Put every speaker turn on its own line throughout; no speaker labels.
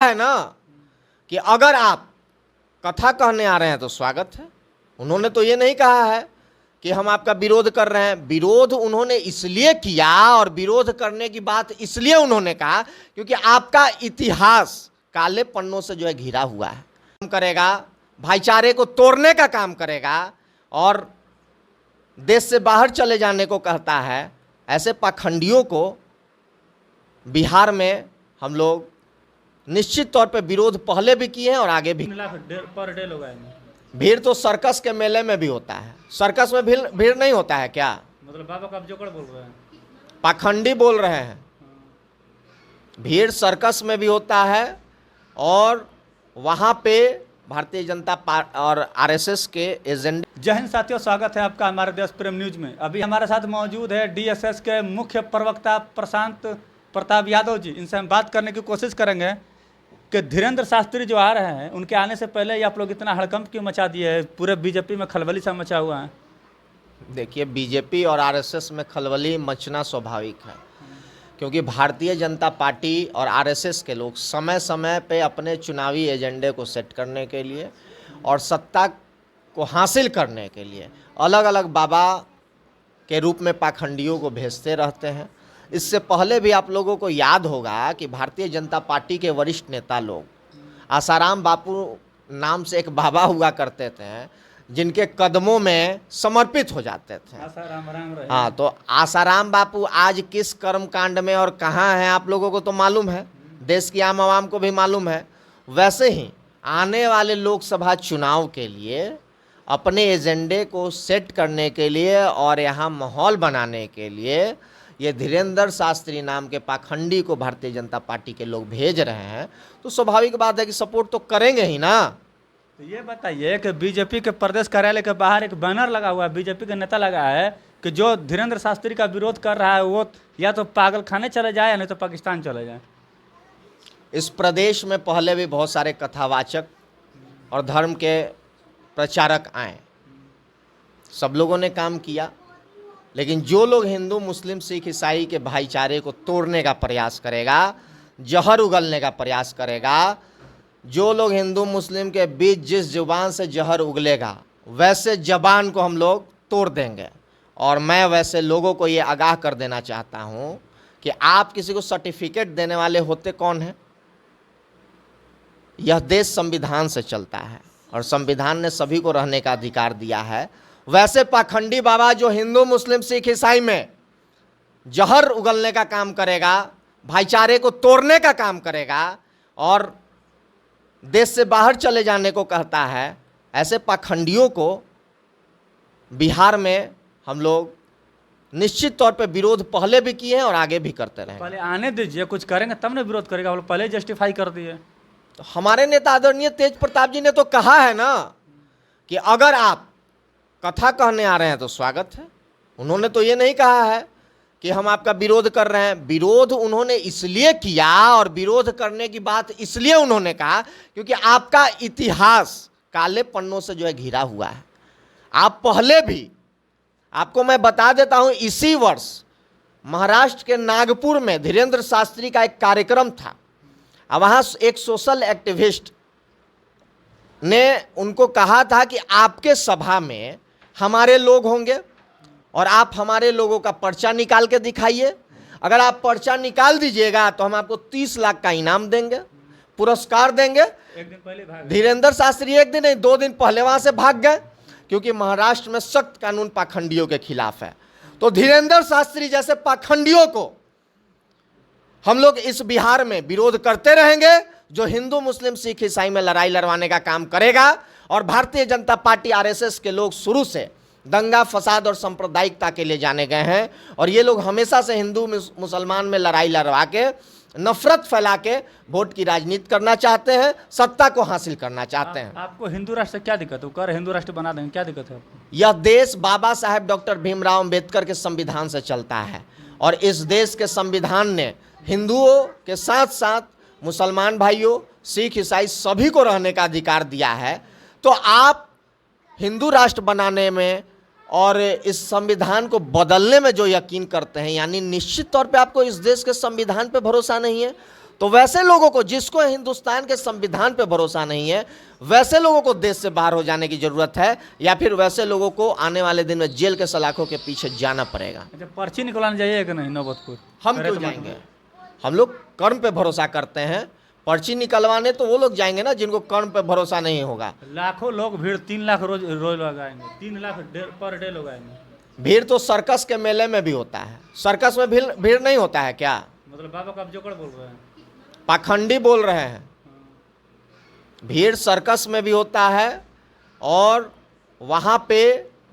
है ना कि अगर आप कथा कहने आ रहे हैं तो स्वागत है। उन्होंने तो ये नहीं कहा है कि हम आपका विरोध कर रहे हैं। विरोध उन्होंने इसलिए किया और विरोध करने की बात इसलिए उन्होंने कहा क्योंकि आपका इतिहास काले पन्नों से जो है घिरा हुआ है। काम करेगा, भाईचारे को तोड़ने का काम करेगा और देश से बाहर चले जाने को कहता है। ऐसे पाखंडियों को बिहार में हम लोग निश्चित तौर पे विरोध पहले भी किए हैं और आगे भी।
पर डे लोग आएंगे।
भीड़ तो सर्कस के मेले में भी होता है। सर्कस में भीड़ नहीं होता है क्या?
मतलब बाबा का जोकर बोल रहे हैं,
पाखंडी बोल रहे हैं। भीड़ सर्कस में भी होता है और वहाँ पे भारतीय जनता पार्टी और आरएसएस के एजेंडे।
जय हिंद साथियों, स्वागत है आपका हमारे देश प्रेम न्यूज में। अभी हमारे साथ मौजूद है डीएसएस के मुख्य प्रवक्ता प्रशांत प्रताप यादव जी। इनसे हम बात करने की कोशिश करेंगे कि धीरेन्द्र शास्त्री जो आ रहे हैं, उनके आने से पहले ही आप लोग इतना हड़कंप क्यों मचा दिए है? पूरे बीजेपी में खलबली सा मचा हुआ है।
देखिए, बीजेपी और आरएसएस में खलबली मचना स्वाभाविक है क्योंकि भारतीय जनता पार्टी और आरएसएस के लोग समय समय पे अपने चुनावी एजेंडे को सेट करने के लिए और सत्ता को हासिल करने के लिए अलग अलग बाबा के रूप में पाखंडियों को भेजते रहते हैं। इससे पहले भी आप लोगों को याद होगा कि भारतीय जनता पार्टी के वरिष्ठ नेता लोग, आसाराम बापू नाम से एक बाबा हुआ करते थे जिनके कदमों में समर्पित हो जाते थे।
आसाराम राम रहे।
हाँ, तो आसाराम बापू आज किस कर्म कांड में और कहाँ हैं आप लोगों को तो मालूम है, देश की आम आवाम को भी मालूम है। वैसे ही आने वाले लोकसभा चुनाव के लिए अपने एजेंडे को सेट करने के लिए और यहाँ माहौल बनाने के लिए ये धीरेन्द्र शास्त्री नाम के पाखंडी को भारतीय जनता पार्टी के लोग भेज रहे हैं, तो स्वाभाविक बात है कि सपोर्ट तो करेंगे ही ना।
तो ये बताइए कि बीजेपी के प्रदेश कार्यालय के बाहर एक बैनर लगा हुआ है, बीजेपी का नेता लगा है कि जो धीरेन्द्र शास्त्री का विरोध कर रहा है वो या तो पागल खाने चले जाए या नहीं तो पाकिस्तान चले जाए।
इस प्रदेश में पहले भी बहुत सारे कथावाचक और धर्म के प्रचारक आए, सब लोगों ने काम किया, लेकिन जो लोग हिंदू मुस्लिम सिख ईसाई के भाईचारे को तोड़ने का प्रयास करेगा, जहर उगलने का प्रयास करेगा, जो लोग हिंदू मुस्लिम के बीच जिस जुबान से जहर उगलेगा वैसे जबान को हम लोग तोड़ देंगे। और मैं वैसे लोगों को ये आगाह कर देना चाहता हूँ कि आप किसी को सर्टिफिकेट देने वाले होते कौन हैं? यह देश संविधान से चलता है और संविधान ने सभी को रहने का अधिकार दिया है। वैसे पाखंडी बाबा जो हिंदू मुस्लिम सिख ईसाई में जहर उगलने का काम करेगा, भाईचारे को तोड़ने का काम करेगा और देश से बाहर चले जाने को कहता है, ऐसे पाखंडियों को बिहार में हम लोग निश्चित तौर पे विरोध पहले भी किए हैं और आगे भी करते रहेंगे।
पहले आने दीजिए, कुछ करेंगे तब ना विरोध करेगा। वो लोग पहले जस्टिफाई कर दिए।
तो हमारे नेता आदरणीय तेज प्रताप जी ने तो कहा है ना कि अगर आप कथा कहने आ रहे हैं तो स्वागत है। उन्होंने तो ये नहीं कहा है कि हम आपका विरोध कर रहे हैं। विरोध उन्होंने इसलिए किया और विरोध करने की बात इसलिए उन्होंने कहा क्योंकि आपका इतिहास काले पन्नों से जो है घिरा हुआ है। आप पहले भी, आपको मैं बता देता हूं, इसी वर्ष महाराष्ट्र के नागपुर में धीरेन्द्र शास्त्री का एक कार्यक्रम था। अब वहाँ एक सोशल एक्टिविस्ट ने उनको कहा था कि आपके सभा में हमारे लोग होंगे और आप हमारे लोगों का पर्चा निकाल के दिखाइए। अगर आप पर्चा निकाल दीजिएगा तो हम आपको 30 लाख का इनाम देंगे, पुरस्कार देंगे।
एक दिन पहले भाग
धीरेन्द्र शास्त्री एक दिन नहीं 2 दिन पहले वहां से भाग गए क्योंकि महाराष्ट्र में सख्त कानून पाखंडियों के खिलाफ है। तो धीरेन्द्र शास्त्री जैसे पाखंडियों को हम लोग इस बिहार में विरोध करते रहेंगे, जो हिंदू मुस्लिम सिख ईसाई में लड़ाई लड़वाने का काम करेगा। और भारतीय जनता पार्टी आरएसएस के लोग शुरू से दंगा फसाद और सांप्रदायिकता के लिए जाने गए हैं और ये लोग हमेशा से हिंदू मुसलमान में लड़ाई लड़वा के, नफरत फैला के वोट की राजनीति करना चाहते हैं, सत्ता को हासिल करना चाहते हैं।
आपको हिंदू राष्ट्र से क्या दिक्कत है? कर हिंदू राष्ट्र बना देंगे, क्या दिक्कत है आपको?
यह देश बाबा साहेब डॉक्टर भीमराव अंबेडकर के संविधान से चलता है और इस देश के संविधान ने हिंदुओं के साथ साथ मुसलमान भाइयों, सिख ईसाई सभी को रहने का अधिकार दिया है। तो आप हिंदू राष्ट्र बनाने में और इस संविधान को बदलने में जो यकीन करते हैं, यानी निश्चित तौर पे आपको इस देश के संविधान पे भरोसा नहीं है, तो वैसे लोगों को, जिसको हिंदुस्तान के संविधान पे भरोसा नहीं है, वैसे लोगों को देश से बाहर हो जाने की जरूरत है, या फिर वैसे लोगों को आने वाले दिन में जेल के सलाखों के पीछे जाना पड़ेगा।
अच्छा, पर्ची निकलवाने जाइए कि नहीं नौबतपुर?
हम क्यों जाएंगे? हम लोग कर्म पे भरोसा करते हैं। पर्ची निकलवाने तो वो लोग जाएंगे ना जिनको कर्म पे भरोसा नहीं होगा।
लाखों लोग भीड़, 3 लाख रोज रोज लोग आएंगे, 3 लाख पर डे लोग आएंगे।
भीड़ तो सर्कस के मेले में भी होता है, सर्कस में भीड़ नहीं होता है क्या?
मतलब बाबा का आप जोकर बोल रहे हैं,
पाखंडी बोल रहे हैं। भीड़ सर्कस में भी होता है, और वहाँ पे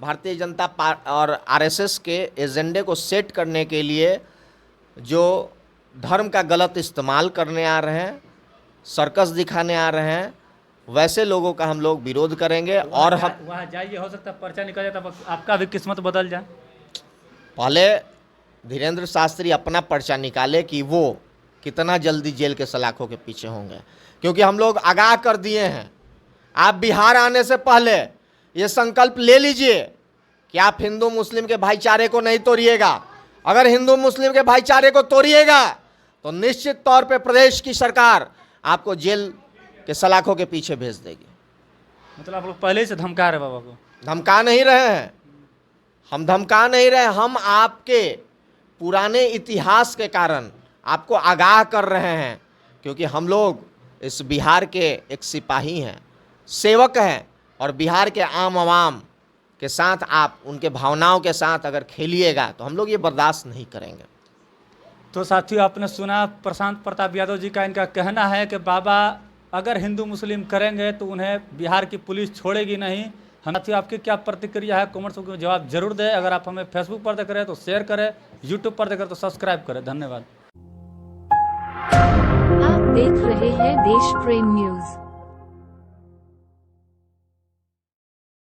भारतीय जनता पार्टी और आरएसएस के एजेंडे को सेट करने के लिए जो धर्म का गलत इस्तेमाल करने आ रहे हैं, सर्कस दिखाने आ रहे हैं, वैसे लोगों का हम लोग विरोध करेंगे। और हम
वहाँ जाइए, हो सकता है पर्चा निकल जाए, तब आपका भी किस्मत बदल जाए।
पहले धीरेन्द्र शास्त्री अपना पर्चा निकाले कि वो कितना जल्दी जेल के सलाखों के पीछे होंगे, क्योंकि हम लोग आगाह कर दिए हैं। आप बिहार आने से पहले ये संकल्प ले लीजिए कि आप हिंदू मुस्लिम के भाईचारे को नहीं तोड़िएगा। अगर हिंदू मुस्लिम के भाईचारे को तोड़िएगा तो निश्चित तौर पे प्रदेश की सरकार आपको जेल के सलाखों के पीछे भेज देगी।
मतलब आप लोग पहले ही से धमका रहे बाबा को?
धमका नहीं रहे हैं, हम धमका नहीं रहे, हम आपके पुराने इतिहास के कारण आपको आगाह कर रहे हैं, क्योंकि हम लोग इस बिहार के एक सिपाही हैं, सेवक हैं, और बिहार के आम आवाम के साथ आप उनके भावनाओं के साथ अगर खेलिएगा तो हम लोग ये बर्दाश्त नहीं करेंगे।
तो साथियों, आपने सुना प्रशांत प्रताप यादव जी का, इनका कहना है कि बाबा अगर हिंदू मुस्लिम करेंगे तो उन्हें बिहार की पुलिस छोड़ेगी नहीं। हम साथियों, आपकी क्या प्रतिक्रिया है कमेंट्स में जवाब जरूर दें। अगर आप हमें फेसबुक पर देख रहे हैं तो शेयर करें, यूट्यूब पर देख रहे हैं तो सब्सक्राइब करें। धन्यवाद।
आप देख रहे हैं देश प्रेम न्यूज।